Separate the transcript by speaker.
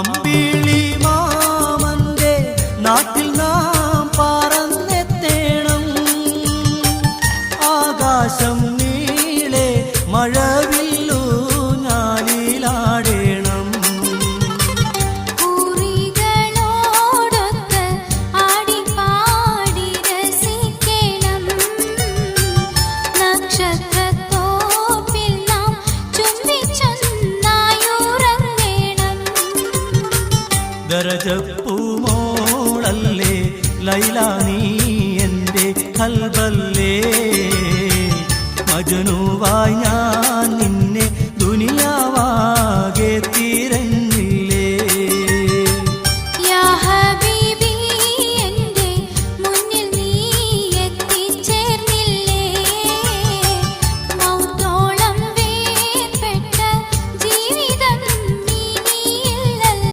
Speaker 1: അമ്പിളി മാമന്റെ നാട്ടിൽ നാം പറന്നെത്തേണം. ആകാശം നീളെ മഴവില്ലു ഞാലിലാടേണം.
Speaker 2: പൂരികളോടൊത്ത് ആടിപ്പാടി രസിക്കണം. നക്ഷത്രത്തോപ്പിൽ നാം ചുംബിച്ചൊന്നായുറങ്ങണം.
Speaker 1: ദരജപ്പൂമോളല്ലേ ലൈല നീ എൻ്റെ കൽബൽ